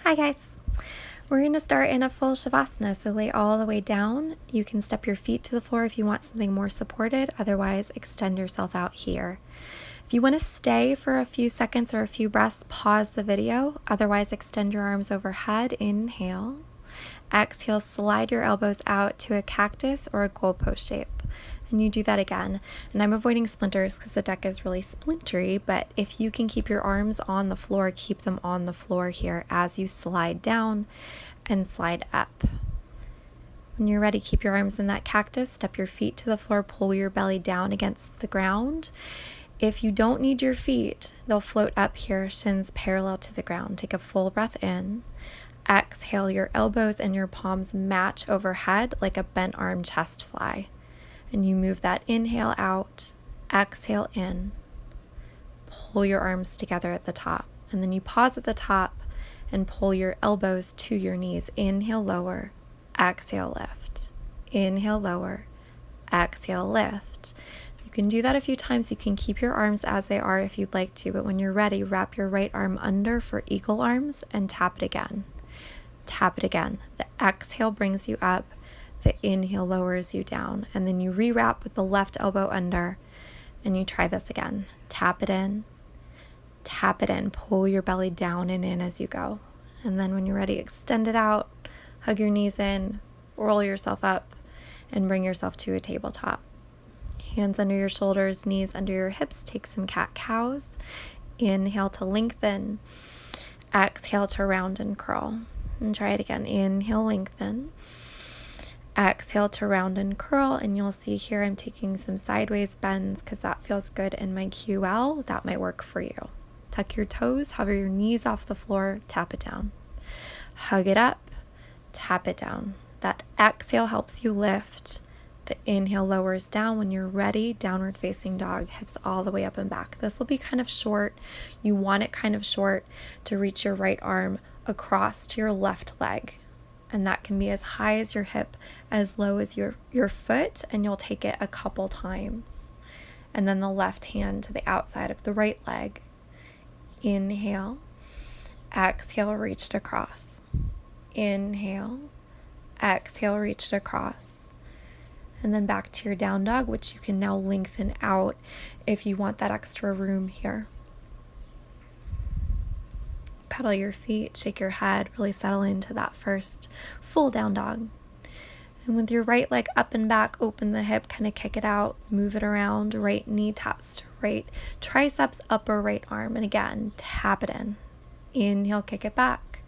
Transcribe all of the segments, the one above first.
Hi guys. We're going to start in a full Shavasana, so lay all the way down. You can step your feet to the floor if you want something more supported, otherwise extend yourself out here. If you want to stay for a few seconds or a few breaths, pause the video, otherwise extend your arms overhead, inhale. Exhale, slide your elbows out to a cactus or a goalpost shape. And you do that again. And I'm avoiding splinters because the deck is really splintery, but if you can keep your arms on the floor, keep them on the floor here as you slide down and slide up. When you're ready, keep your arms in that cactus, step your feet to the floor, pull your belly down against the ground. If you don't need your feet, they'll float up here, shins parallel to the ground. Take a full breath in. Exhale, your elbows and your palms match overhead like a bent arm chest fly. And you move that inhale out, exhale in. Pull your arms together at the top. And then you pause at the top and pull your elbows to your knees. Inhale, lower, exhale, lift. Inhale, lower, exhale, lift. You can do that a few times. You can keep your arms as they are if you'd like to, but when you're ready, wrap your right arm under for eagle arms and tap it again. Tap it again. The exhale brings you up. The inhale lowers you down, and then you rewrap with the left elbow under, and you try this again. Tap it in, pull your belly down and in as you go. And then when you're ready, extend it out, hug your knees in, roll yourself up, and bring yourself to a tabletop. Hands under your shoulders, knees under your hips, take some cat-cows. Inhale to lengthen, exhale to round and curl. And try it again. Inhale, lengthen. Exhale to round and curl, and you'll see here I'm taking some sideways bends because that feels good in my QL. That might work for you. Tuck your toes, hover your knees off the floor, tap it down. Hug it up, tap it down. That exhale helps you lift. The inhale lowers down. When you're ready, downward facing dog, hips all the way up and back. This will be kind of short. You want it kind of short to reach your right arm across to your left leg. And that can be as high as your hip, as low as your foot, and you'll take it a couple times. And then the left hand to the outside of the right leg. Inhale, exhale, reached across. Inhale, exhale, reached across. And then back to your down dog, which you can now lengthen out if you want that extra room here. Pedal your feet, shake your head, really settle into that first full down dog. And with your right leg up and back, open the hip, kind of kick it out, move it around, right knee taps to right triceps, upper right arm. And again, tap it in. Inhale, kick it back.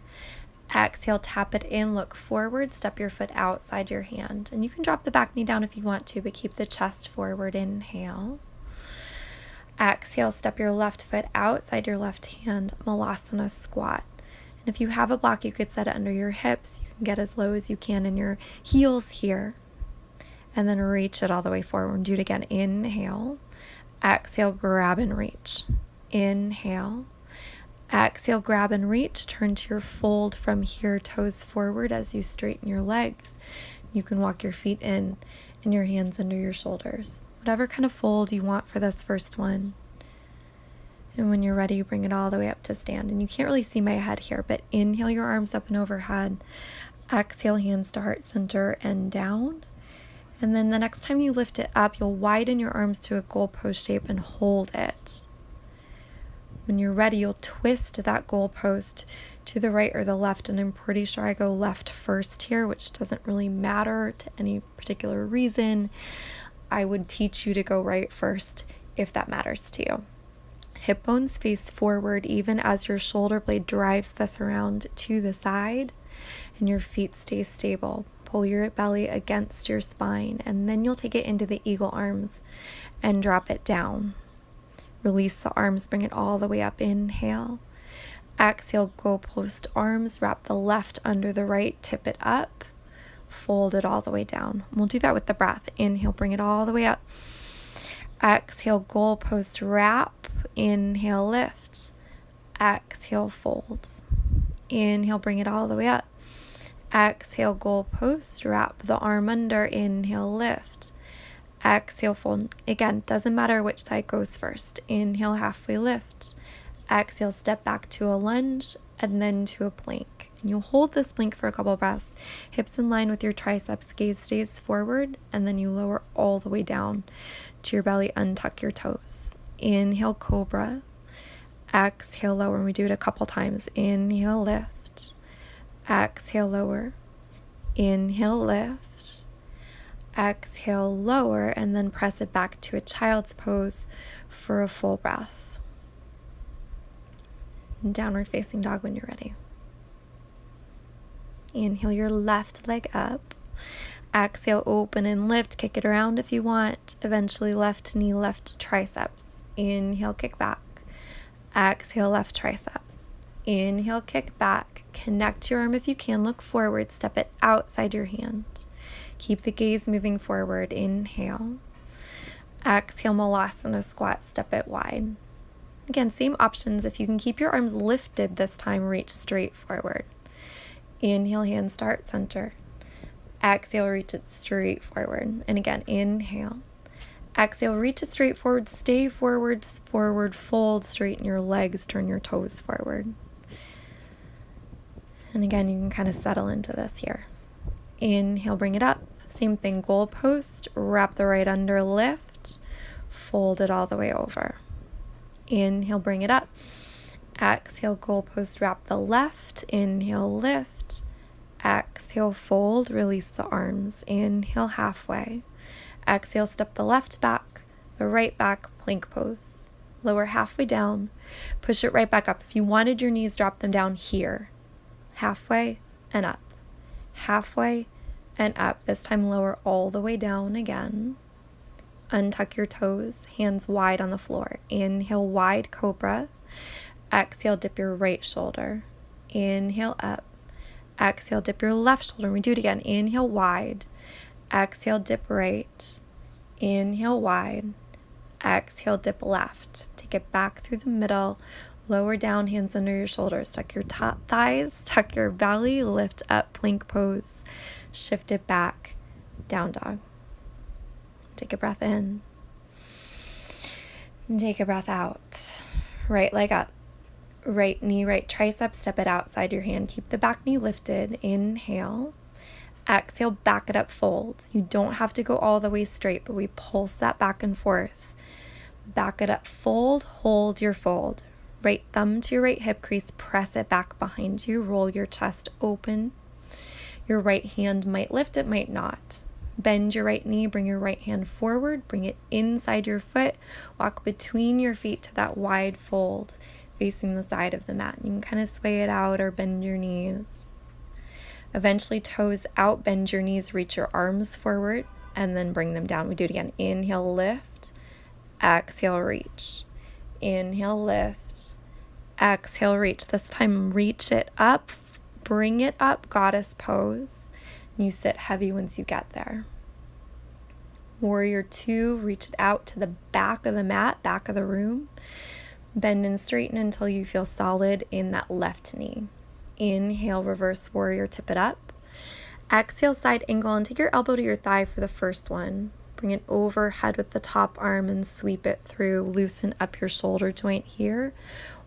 Exhale, tap it in, look forward, step your foot outside your hand. And you can drop the back knee down if you want to, but keep the chest forward. Inhale. Exhale, step your left foot outside your left hand, Malasana squat. And if you have a block, you could set it under your hips. You can get as low as you can in your heels here. And then reach it all the way forward. Do it again. Inhale. Exhale, grab and reach. Inhale. Exhale, grab and reach. Turn to your fold from here, toes forward as you straighten your legs. You can walk your feet in and your hands under your shoulders. Whatever kind of fold you want for this first one. And when you're ready, you bring it all the way up to stand. And you can't really see my head here, but inhale your arms up and overhead. Exhale, hands to heart center and down. And then the next time you lift it up, you'll widen your arms to a goalpost shape and hold it. When you're ready, you'll twist that goalpost to the right or the left. And I'm pretty sure I go left first here, which doesn't really matter to any particular reason. I would teach you to go right first if that matters to you. Hip bones face forward even as your shoulder blade drives this around to the side, and your feet stay stable. Pull your belly against your spine, and then you'll take it into the eagle arms and drop it down. Release the arms, bring it all the way up. Inhale. Exhale, goalpost arms, wrap the left under the right, tip it up. Fold it all the way down. We'll do that with the breath. Inhale, bring it all the way up. Exhale, goalpost wrap. Inhale, lift. Exhale, fold. Inhale, bring it all the way up. Exhale, goalpost, wrap the arm under. Inhale, lift. Exhale, fold. Again, doesn't matter which side goes first. Inhale, halfway lift. Exhale, step back to a lunge and then to a plank. And you'll hold this plank for a couple breaths. Hips in line with your triceps, gaze stays forward, and then you lower all the way down to your belly, untuck your toes. Inhale, cobra. Exhale, lower. And we do it a couple times. Inhale, lift. Exhale, lower. Inhale, lift. Exhale, lower, and then press it back to a child's pose for a full breath. Downward facing dog when you're ready. Inhale your left leg up. Exhale, open and lift. Kick it around if you want. Eventually left knee, left triceps. Inhale, kick back. Exhale, left triceps. Inhale, kick back. Connect your arm if you can. Look forward. Step it outside your hand. Keep the gaze moving forward. Inhale. Exhale, Malasana squat. Step it wide. Again, same options. If you can keep your arms lifted this time, reach straight forward. Inhale, hand start center. Exhale, reach it straight forward. And again, inhale. Exhale, reach it straight forward. Stay forward, forward, fold, straighten your legs, turn your toes forward. And again, you can kind of settle into this here. Inhale, bring it up. Same thing, goalpost, wrap the right under, lift, fold it all the way over. Inhale, bring it up. Exhale, goalpost, wrap the left. Inhale, lift. Exhale, fold, release the arms. Inhale, halfway. Exhale, step the left back, the right back, plank pose. Lower halfway down, push it right back up. If you wanted your knees, drop them down here. Halfway and up. Halfway and up. This time lower all the way down again. Untuck your toes, hands wide on the floor. Inhale, wide cobra. Exhale, dip your right shoulder. Inhale, up. Exhale, dip your left shoulder. We do it again. Inhale, wide. Exhale, dip right. Inhale, wide. Exhale, dip left. Take it back through the middle. Lower down, hands under your shoulders. Tuck your top thighs, tuck your belly, lift up, plank pose. Shift it back, down dog. Take a breath in. And take a breath out. Right leg up. Right knee, right tricep, step it outside your hand. Keep the back knee lifted. Inhale. Exhale, back it up, fold. You don't have to go all the way straight, but we pulse that back and forth. Back it up, fold, hold your fold. Right thumb to your right hip crease, press it back behind you. Roll your chest open. Your right hand might lift, it might not. Bend your right knee, bring your right hand forward, bring it inside your foot. Walk between your feet to that wide fold, facing the side of the mat. You can kind of sway it out or bend your knees. Eventually toes out, bend your knees, reach your arms forward, and then bring them down. We do it again. Inhale, lift. Exhale, reach. Inhale, lift. Exhale, reach. This time, reach it up. Bring it up, goddess pose. You sit heavy once you get there. Warrior 2, reach it out to the back of the mat, back of the room. Bend and straighten until you feel solid in that left knee. Inhale, reverse warrior, tip it up. Exhale, side angle, and take your elbow to your thigh for the first one. Bring it overhead with the top arm and sweep it through. Loosen up your shoulder joint here.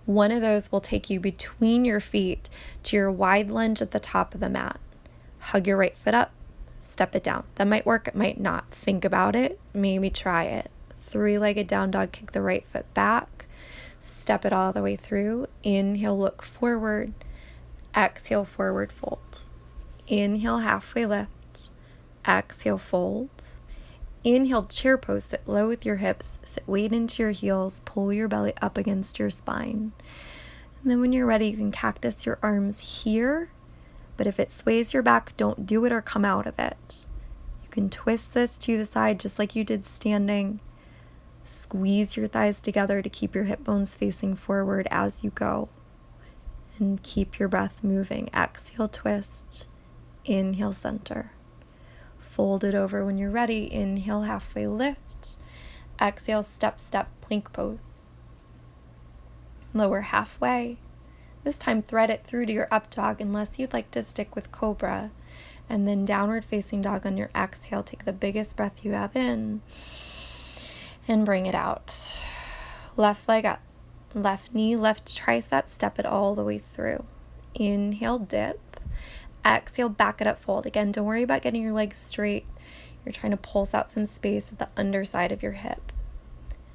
One of those will take you between your feet to your wide lunge at the top of the mat. Hug your right foot up, step it down. That might work, it might not. Think about it, maybe try it. 3-legged down dog, kick the right foot back. Step it all the way through. Inhale, look forward. Exhale, forward fold. Inhale, halfway lift. Exhale, fold. Inhale, chair pose. Sit low with your hips. Sit weight into your heels. Pull your belly up against your spine. And then when you're ready, you can cactus your arms here. But if it sways your back, don't do it or come out of it. You can twist this to the side just like you did standing. Squeeze your thighs together to keep your hip bones facing forward as you go. And keep your breath moving. Exhale, twist. Inhale, center. Fold it over when you're ready. Inhale, halfway lift. Exhale, step, step, plank pose. Lower halfway. This time thread it through to your up dog unless you'd like to stick with cobra. And then downward facing dog on your exhale. Take the biggest breath you have in and bring it out. Left leg up. Left knee, left tricep. Step it all the way through. Inhale, dip. Exhale, back it up, fold. Again, don't worry about getting your legs straight. You're trying to pulse out some space at the underside of your hip.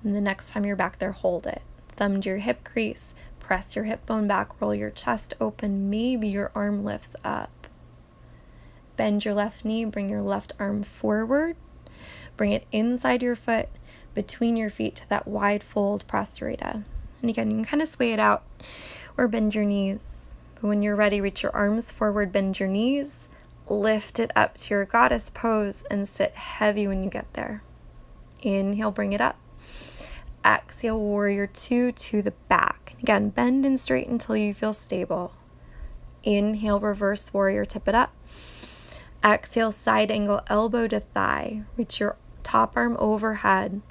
And the next time you're back there, hold it. Thumb to your hip crease, press your hip bone back, roll your chest open, maybe your arm lifts up. Bend your left knee, bring your left arm forward, bring it inside your foot, between your feet to that wide fold prasarita. And again, you can kind of sway it out or bend your knees. But when you're ready, reach your arms forward, bend your knees, lift it up to your goddess pose, and sit heavy when you get there. Inhale, bring it up. Exhale, warrior two to the back. Again, bend and straighten until you feel stable. Inhale, reverse warrior, tip it up. Exhale, side angle, elbow to thigh. Reach your top arm overhead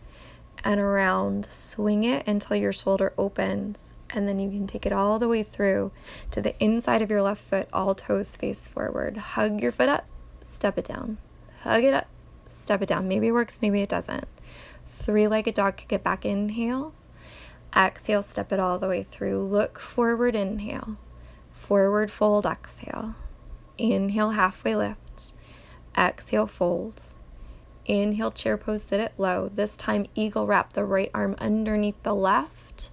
and around. Swing it until your shoulder opens. And then you can take it all the way through to the inside of your left foot, all toes face forward. Hug your foot up, step it down. Hug it up, step it down. Maybe it works, maybe it doesn't. Three-legged dog, kick it back, inhale. Exhale, step it all the way through. Look forward, inhale. Forward fold, exhale. Inhale, halfway lift. Exhale, fold. Inhale, chair pose, sit it low. This time, eagle wrap the right arm underneath the left.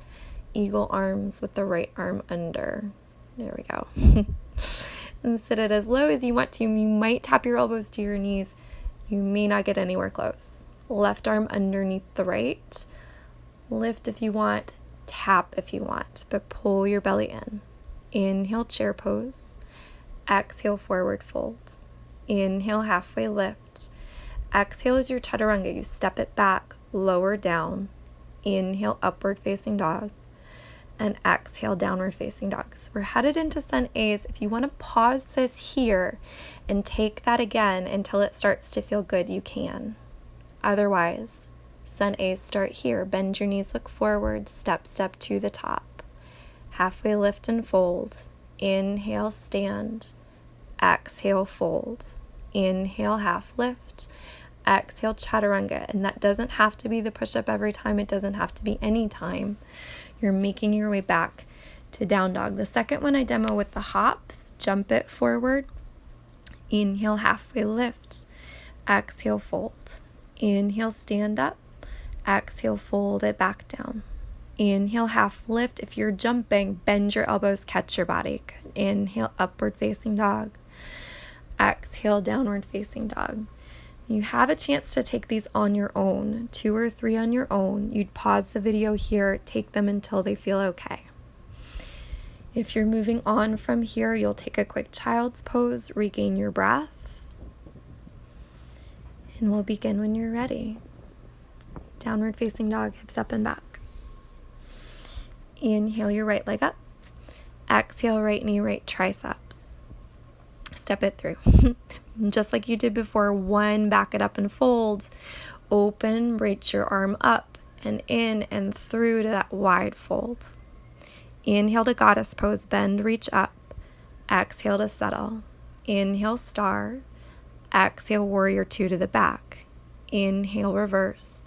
Eagle arms with the right arm under. There we go. And sit it as low as you want to. You might tap your elbows to your knees. You may not get anywhere close. Left arm underneath the right. Lift if you want, tap if you want, but pull your belly in. Inhale, chair pose. Exhale, forward folds. Inhale, halfway lift. Exhale is your chaturanga. You step it back, lower down. Inhale, upward facing dog. And exhale, downward facing dog. So we're headed into Sun A's. If you want to pause this here and take that again until it starts to feel good, you can. Otherwise, Sun A's start here. Bend your knees, look forward, step to the top. Halfway lift and fold. Inhale, stand. Exhale, fold. Inhale, half lift. Exhale, chaturanga. And that doesn't have to be the push-up every time. It doesn't have to be any time. You're making your way back to down dog. The second one I demo with the hops, jump it forward. Inhale, halfway lift. Exhale, fold. Inhale, stand up. Exhale, fold it back down. Inhale, half lift. If you're jumping, bend your elbows, catch your body. Good. Inhale, upward facing dog. Exhale, downward facing dog. You have a chance to take these on your own, 2 or 3 on your own. You'd pause the video here, take them until they feel okay. If you're moving on from here, you'll take a quick child's pose, regain your breath. And we'll begin when you're ready. Downward facing dog, hips up and back. Inhale your right leg up. Exhale, right knee, right triceps. Step it through. Just like you did before, 1, back it up and fold. Open, reach your arm up and in and through to that wide fold. Inhale to goddess pose, bend, reach up. Exhale to settle. Inhale, star. Exhale, warrior 2 to the back. Inhale, reverse.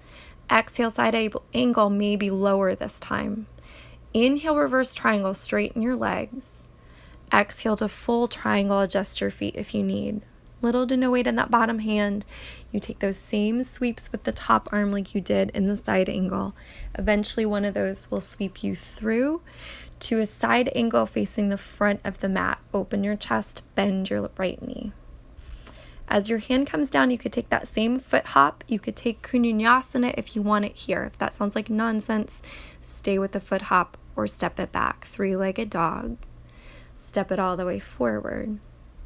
Exhale, side angle, maybe lower this time. Inhale, reverse triangle, straighten your legs. Exhale to full triangle, adjust your feet if you need. Little to no weight in that bottom hand. You take those same sweeps with the top arm like you did in the side angle. Eventually one of those will sweep you through to a side angle facing the front of the mat. Open your chest, bend your right knee. As your hand comes down, you could take that same foot hop. You could take Kunyasana if you want it here. If that sounds like nonsense, stay with the foot hop or step it back. 3-legged dog. Step it all the way forward.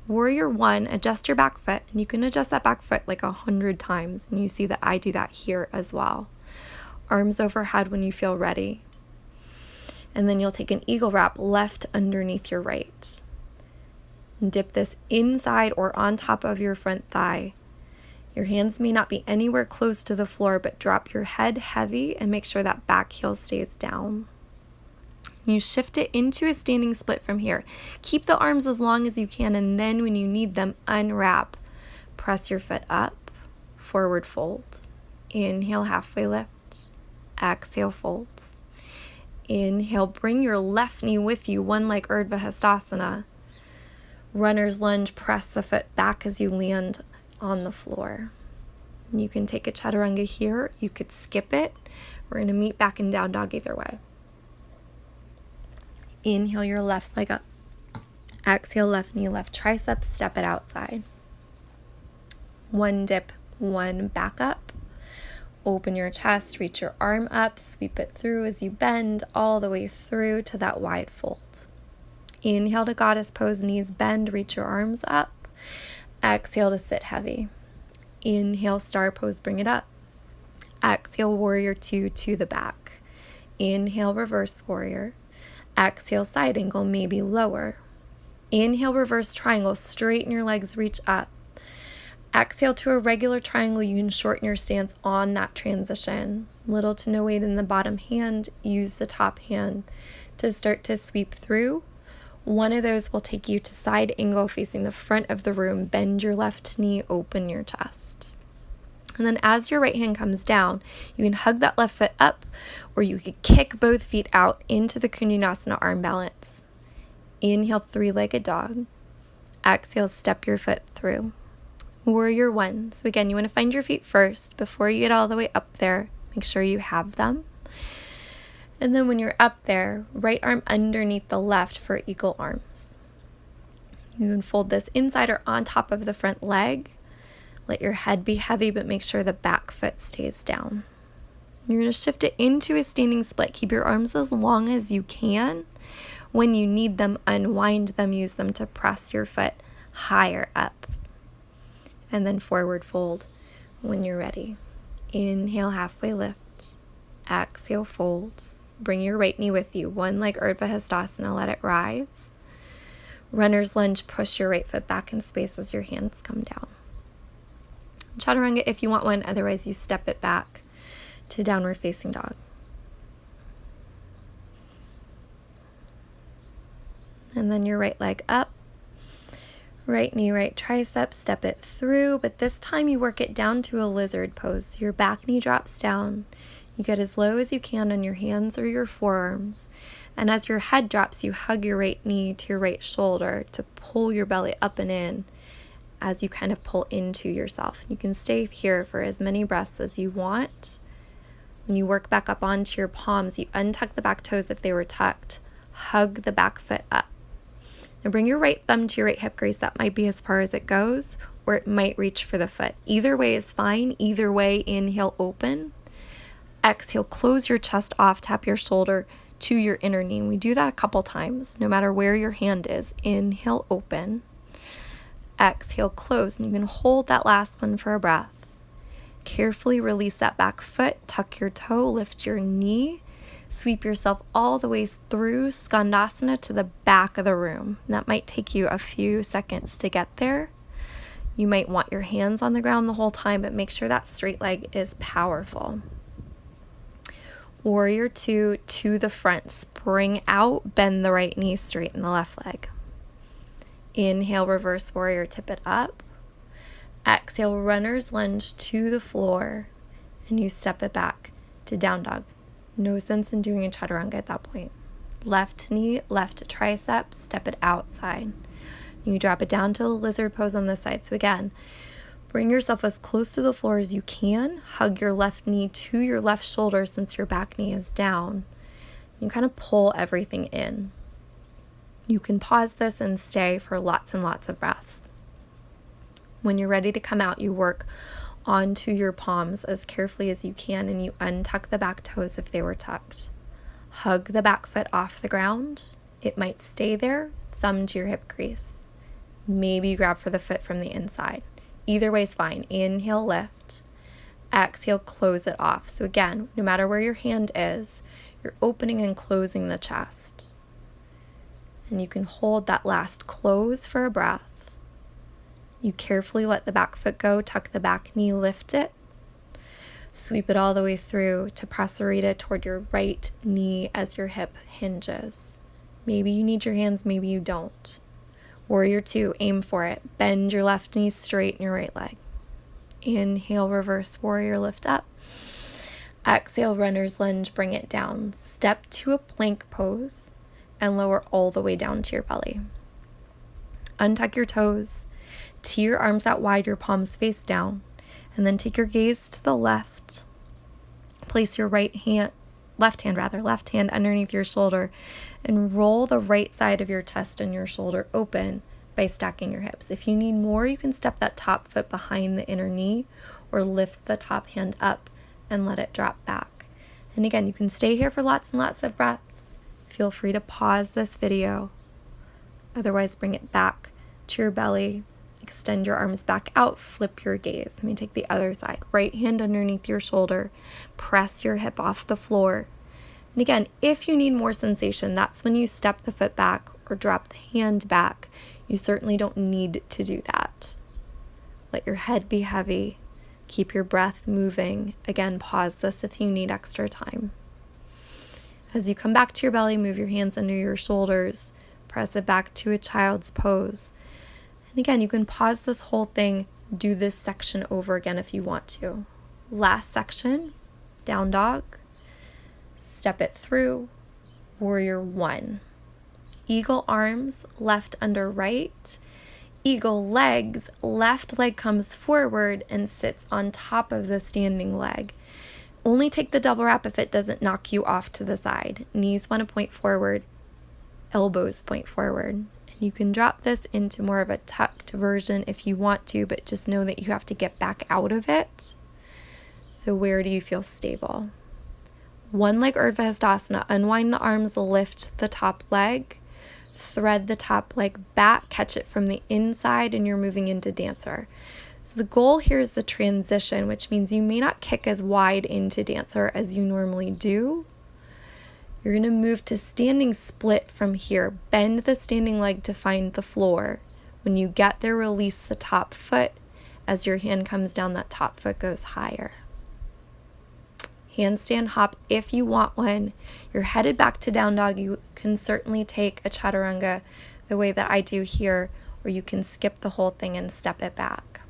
Warrior 1, adjust your back foot, and you can adjust that back foot like 100 times, and you see that I do that here as well. Arms overhead when you feel ready. And then you'll take an eagle wrap left underneath your right. Dip this inside or on top of your front thigh. Your hands may not be anywhere close to the floor, but drop your head heavy and make sure that back heel stays down. You shift it into a standing split from here. Keep the arms as long as you can, and then when you need them, unwrap. Press your foot up, forward fold. Inhale, halfway lift. Exhale, fold. Inhale, bring your left knee with you, one like Urdhva Hastasana. Runner's lunge, press the foot back as you land on the floor. You can take a chaturanga here. You could skip it. We're going to meet back in down dog either way. Inhale your left leg up. Exhale, left knee, left tricep, step it outside. One dip, one back up. Open your chest, reach your arm up, sweep it through as you bend all the way through to that wide fold. Inhale to goddess pose, knees bend, reach your arms up. Exhale to sit heavy. Inhale, star pose, bring it up. Exhale, warrior two to the back. Inhale, reverse warrior. Exhale, side angle, maybe lower. Inhale, reverse triangle, straighten your legs, reach up. Exhale to a regular triangle, you can shorten your stance on that transition. Little to no weight in the bottom hand, use the top hand to start to sweep through. One of those will take you to side angle facing the front of the room. Bend your left knee, open your chest. And then as your right hand comes down, you can hug that left foot up, or you could kick both feet out into the Kundinasana arm balance. Inhale, three-legged dog. Exhale, step your foot through. Warrior one. So again, you want to find your feet first before you get all the way up there. Make sure you have them. And then when you're up there, right arm underneath the left for eagle arms. You can fold this inside or on top of the front leg. Let your head be heavy, but make sure the back foot stays down. You're going to shift it into a standing split. Keep your arms as long as you can. When you need them, unwind them, use them to press your foot higher up. And then forward fold when you're ready. Inhale, halfway lift. Exhale, fold. Bring your right knee with you. One leg Urdhva Hastasana, let it rise. Runner's lunge, push your right foot back in space as your hands come down. Chaturanga if you want one, otherwise you step it back to downward facing dog. And then your right leg up. Right knee, right tricep, step it through, but this time you work it down to a lizard pose. Your back knee drops down. You get as low as you can on your hands or your forearms. And as your head drops, you hug your right knee to your right shoulder to pull your belly up and in as you kind of pull into yourself. You can stay here for as many breaths as you want. When you work back up onto your palms, you untuck the back toes if they were tucked. Hug the back foot up. Now bring your right thumb to your right hip crease. That might be as far as it goes, or it might reach for the foot. Either way is fine. Either way, inhale, open. Exhale, close your chest off, tap your shoulder to your inner knee. We do that a couple times, no matter where your hand is. Inhale, open. Exhale, close. And you can hold that last one for a breath. Carefully release that back foot, tuck your toe, lift your knee. Sweep yourself all the way through Skandasana to the back of the room. That might take you a few seconds to get there. You might want your hands on the ground the whole time, but make sure that straight leg is powerful. Warrior two to the front. Spring out, bend the right knee, straighten the left leg. Inhale, reverse warrior, tip it up. Exhale, runner's lunge to the floor, and you step it back to down dog. No sense in doing a chaturanga at that point. Left knee, left tricep, step it outside. You drop it down to the lizard pose on this side. So again, bring yourself as close to the floor as you can. Hug your left knee to your left shoulder since your back knee is down. You kind of pull everything in. You can pause this and stay for lots and lots of breaths. When you're ready to come out, you work onto your palms as carefully as you can, and you untuck the back toes if they were tucked. Hug the back foot off the ground. It might stay there. Thumb to your hip crease. Maybe you grab for the foot from the inside. Either way is fine. Inhale, lift. Exhale, close it off. So again, no matter where your hand is, you're opening and closing the chest. And you can hold that last close for a breath. You carefully let the back foot go, tuck the back knee, lift it. Sweep it all the way through to Prasarita toward your right knee as your hip hinges. Maybe you need your hands, maybe you don't. Warrior two, aim for it. Bend your left knee, straighten your right leg. Inhale, reverse warrior, lift up. Exhale, runner's lunge, bring it down. Step to a plank pose and lower all the way down to your belly. Untuck your toes, tee your arms out wide, your palms face down, and then take your gaze to the left. Place your left hand underneath your shoulder and roll the right side of your chest and your shoulder open by stacking your hips. If you need more, you can step that top foot behind the inner knee or lift the top hand up and let it drop back. And again, you can stay here for lots and lots of breaths. Feel free to pause this video. Otherwise, bring it back to your belly. Extend your arms back out, flip your gaze. Let me take the other side. Right hand underneath your shoulder. Press your hip off the floor. And again, if you need more sensation, that's when you step the foot back or drop the hand back. You certainly don't need to do that. Let your head be heavy. Keep your breath moving. Again, pause this if you need extra time. As you come back to your belly, move your hands under your shoulders. Press it back to a child's pose. And again, you can pause this whole thing, do this section over again if you want to. Last section, down dog. Step it through, warrior one. Eagle arms, left under right. Eagle legs, left leg comes forward and sits on top of the standing leg. Only take the double wrap if it doesn't knock you off to the side. Knees want to point forward, elbows point forward. And you can drop this into more of a tucked version if you want to, but just know that you have to get back out of it. So where do you feel stable? One leg Urdhva Hastasana, unwind the arms, lift the top leg, thread the top leg back, catch it from the inside, and you're moving into dancer. So the goal here is the transition, which means you may not kick as wide into dancer as you normally do. You're going to move to standing split from here. Bend the standing leg to find the floor. When you get there, release the top foot. As your hand comes down, that top foot goes higher. Handstand hop if you want one. You're headed back to down dog. You can certainly take a chaturanga the way that I do here, or you can skip the whole thing and step it back.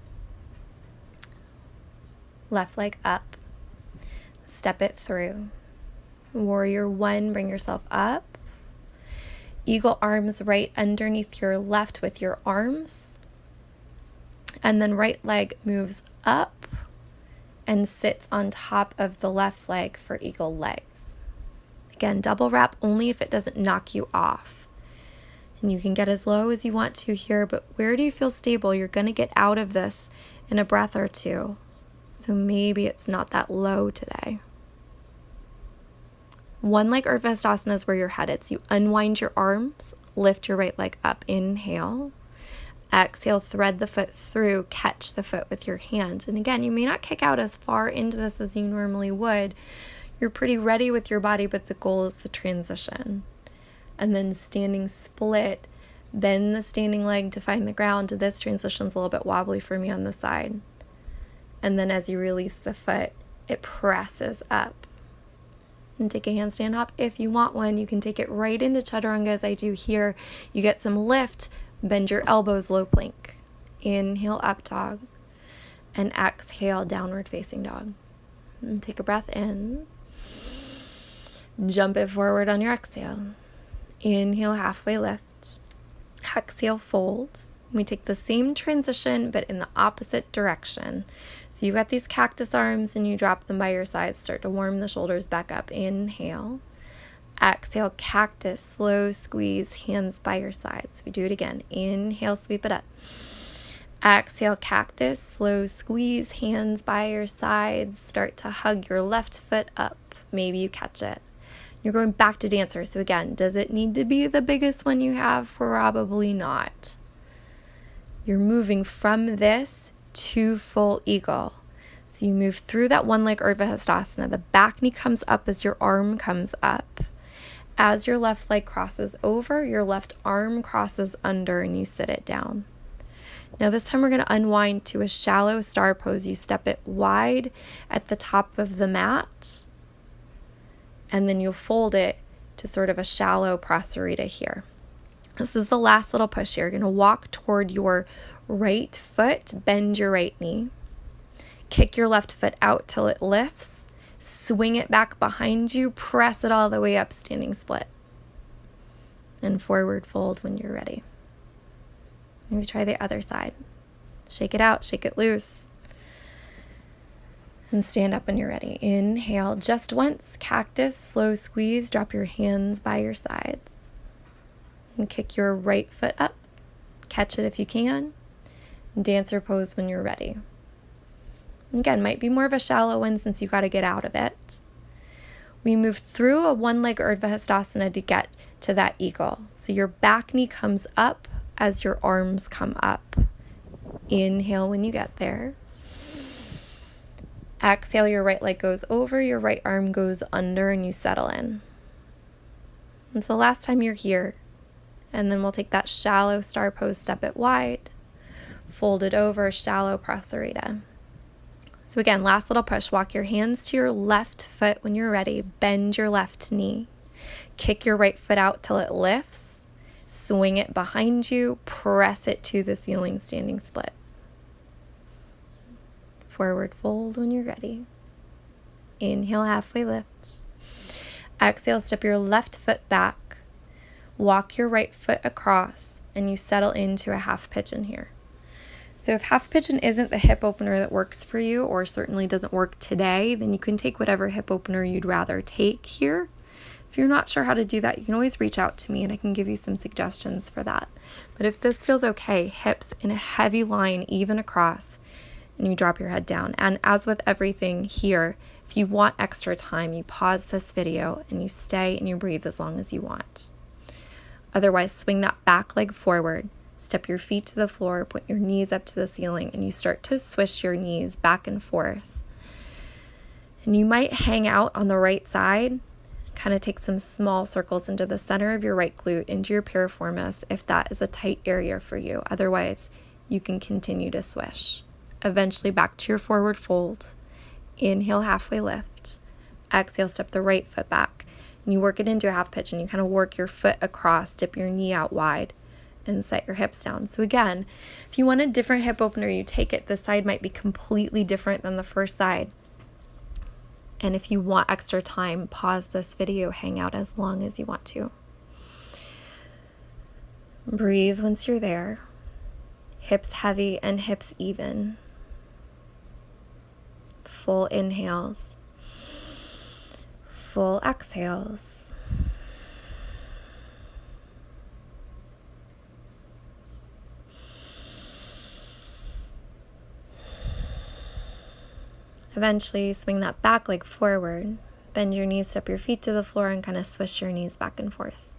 Left leg up. Step it through. Warrior one, bring yourself up. Eagle arms right underneath your left with your arms. And then right leg moves up and sits on top of the left leg for eagle legs. Again, double wrap only if it doesn't knock you off. And you can get as low as you want to here, but where do you feel stable? You're going to get out of this in a breath or two. So maybe it's not that low today. One leg Urdhva Hastasana is where you're headed. So you unwind your arms, lift your right leg up, inhale. Exhale, thread the foot through, catch the foot with your hand. And again, you may not kick out as far into this as you normally would. You're pretty ready with your body, but the goal is to transition. And then standing split, bend the standing leg to find the ground. This transition's a little bit wobbly for me on the side. And then as you release the foot, it presses up. And take a handstand hop if you want one. You can take it right into chaturanga as I do here. You get some lift. Bend your elbows, low plank. Inhale, up dog. And exhale, downward facing dog. And take a breath in. Jump it forward on your exhale. Inhale, halfway lift. Exhale, fold. We take the same transition, but in the opposite direction. So you got these cactus arms and you drop them by your sides. Start to warm the shoulders back up. Inhale. Exhale, cactus, slow squeeze, hands by your sides. We do it again. Inhale, sweep it up. Exhale, cactus, slow squeeze, hands by your sides. Start to hug your left foot up. Maybe you catch it. You're going back to dancer. So again, does it need to be the biggest one you have? Probably not. You're moving from this to full eagle. So you move through that one leg Urdhva Hastasana. The back knee comes up as your arm comes up. As your left leg crosses over, your left arm crosses under and you sit it down. Now this time we're going to unwind to a shallow star pose. You step it wide at the top of the mat. And then you'll fold it to sort of a shallow prasarita here. This is the last little push here. You're going to walk toward your right foot, bend your right knee. Kick your left foot out till it lifts. Swing it back behind you. Press it all the way up, standing split. And forward fold when you're ready. Maybe try the other side. Shake it out, shake it loose. And stand up when you're ready. Inhale just once, cactus, slow squeeze. Drop your hands by your sides. And kick your right foot up. Catch it if you can. Dancer pose when you're ready. Again, might be more of a shallow one since you got to get out of it. We move through a one-leg Urdhva Hastasana to get to that eagle. So your back knee comes up as your arms come up. Inhale when you get there. Exhale, your right leg goes over, your right arm goes under, and you settle in. And so last time you're here, and then we'll take that shallow star pose, step it wide, fold it over, shallow Prasarita. So again, last little push. Walk your hands to your left foot when you're ready. Bend your left knee. Kick your right foot out till it lifts. Swing it behind you. Press it to the ceiling, standing split. Forward fold when you're ready. Inhale, halfway lift. Exhale, step your left foot back. Walk your right foot across, and you settle into a half pigeon here. So if half pigeon isn't the hip opener that works for you, or certainly doesn't work today, then you can take whatever hip opener you'd rather take here. If you're not sure how to do that, you can always reach out to me and I can give you some suggestions for that. But if this feels okay, hips in a heavy line, even across, and you drop your head down. And as with everything here, if you want extra time, you pause this video and you stay and you breathe as long as you want. Otherwise, swing that back leg forward. Step your feet to the floor, point your knees up to the ceiling, and you start to swish your knees back and forth. And you might hang out on the right side, kind of take some small circles into the center of your right glute, into your piriformis, if that is a tight area for you. Otherwise, you can continue to swish. Eventually back to your forward fold. Inhale, halfway lift. Exhale, step the right foot back. And you work it into a half pigeon. You kind of work your foot across, dip your knee out wide, and set your hips down. So again, if you want a different hip opener, you take it. This side might be completely different than the first side. And if you want extra time, pause this video, hang out as long as you want to. Breathe once you're there. Hips heavy and hips even. Full inhales. Full exhales. Eventually, swing that back leg forward. Bend your knees, step your feet to the floor, and kind of swish your knees back and forth.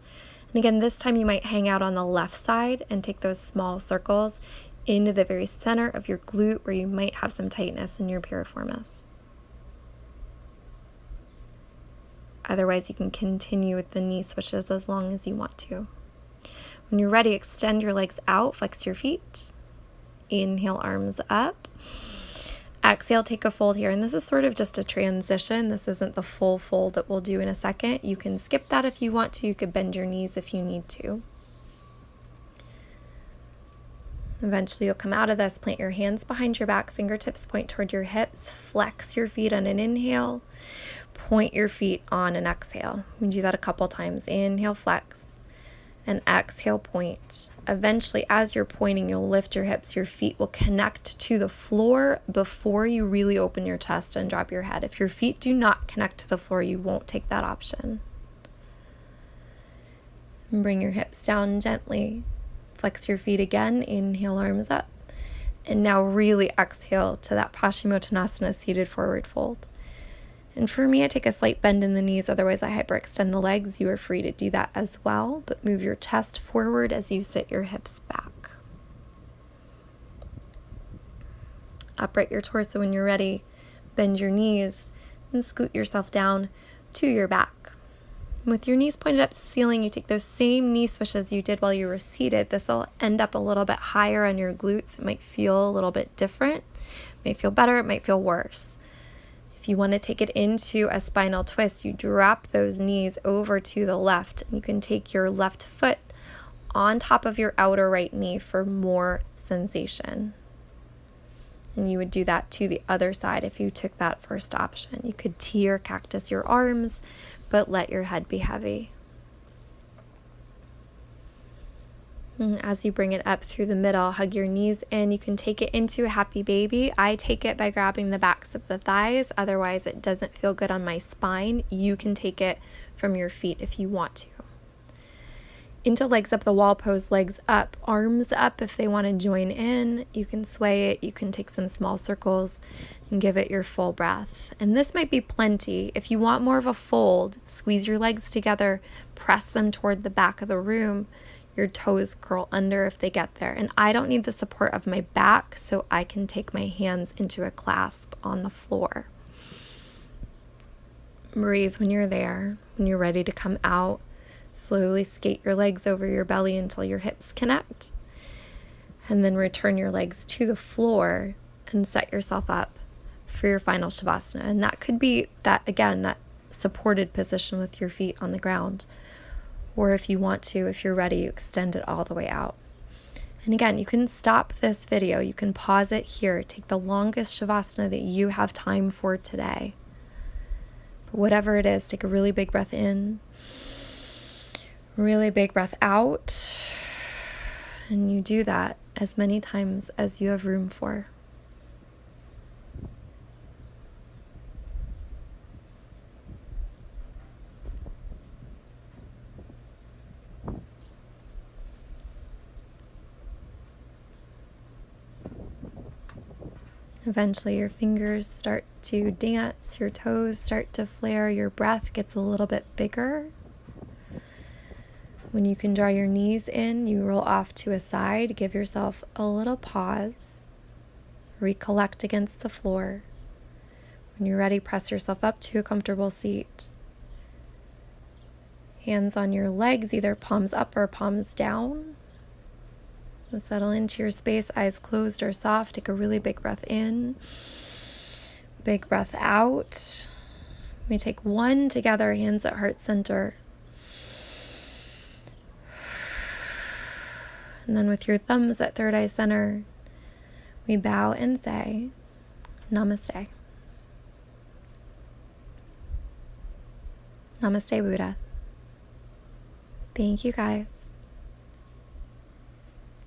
And again, this time you might hang out on the left side and take those small circles into the very center of your glute where you might have some tightness in your piriformis. Otherwise, you can continue with the knee swishes as long as you want to. When you're ready, extend your legs out, flex your feet. Inhale, arms up. Exhale, take a fold here. And this is sort of just a transition. This isn't the full fold that we'll do in a second. You can skip that if you want to. You could bend your knees if you need to. Eventually, you'll come out of this. Plant your hands behind your back. Fingertips point toward your hips. Flex your feet on an inhale. Point your feet on an exhale. We do that a couple times. Inhale, flex. And exhale, point. Eventually, as you're pointing, you'll lift your hips. Your feet will connect to the floor before you really open your chest and drop your head. If your feet do not connect to the floor, you won't take that option. And bring your hips down gently. Flex your feet again. Inhale, arms up. And now really exhale to that Paschimottanasana, seated forward fold. And for me, I take a slight bend in the knees, otherwise I hyperextend the legs. You are free to do that as well, but move your chest forward as you sit your hips back. Upright your torso when you're ready. Bend your knees and scoot yourself down to your back. And with your knees pointed up to the ceiling, you take those same knee swishes you did while you were seated. This will end up a little bit higher on your glutes. It might feel a little bit different. It might feel better. It might feel worse. If you want to take it into a spinal twist, you drop those knees over to the left. And you can take your left foot on top of your outer right knee for more sensation. And you would do that to the other side if you took that first option. You could tee or cactus your arms, but let your head be heavy. And as you bring it up through the middle, hug your knees in. You can take it into a happy baby. I take it by grabbing the backs of the thighs. Otherwise, it doesn't feel good on my spine. You can take it from your feet if you want to. Into legs up the wall pose, legs up, arms up if they want to join in. You can sway it. You can take some small circles and give it your full breath. And this might be plenty. If you want more of a fold, squeeze your legs together, press them toward the back of the room. Your toes curl under if they get there. And I don't need the support of my back, so I can take my hands into a clasp on the floor. Breathe when you're there. When you're ready to come out, slowly skate your legs over your belly until your hips connect. And then return your legs to the floor and set yourself up for your final Shavasana. And that could be that supported position with your feet on the ground. Or if you want to, if you're ready, you extend it all the way out. And again, you can stop this video. You can pause it here. Take the longest Shavasana that you have time for today. But whatever it is, take a really big breath in. Really big breath out. And you do that as many times as you have room for. Eventually your fingers start to dance, your toes start to flare, your breath gets a little bit bigger. When you can draw your knees in, you roll off to a side, give yourself a little pause, recollect against the floor. When you're ready, press yourself up to a comfortable seat. Hands on your legs, either palms up or palms down. So settle into your space, eyes closed or soft. Take a really big breath in, big breath out. We take one together, hands at heart center. And then with your thumbs at third eye center, we bow and say, Namaste. Namaste, Buddha. Thank you, guys.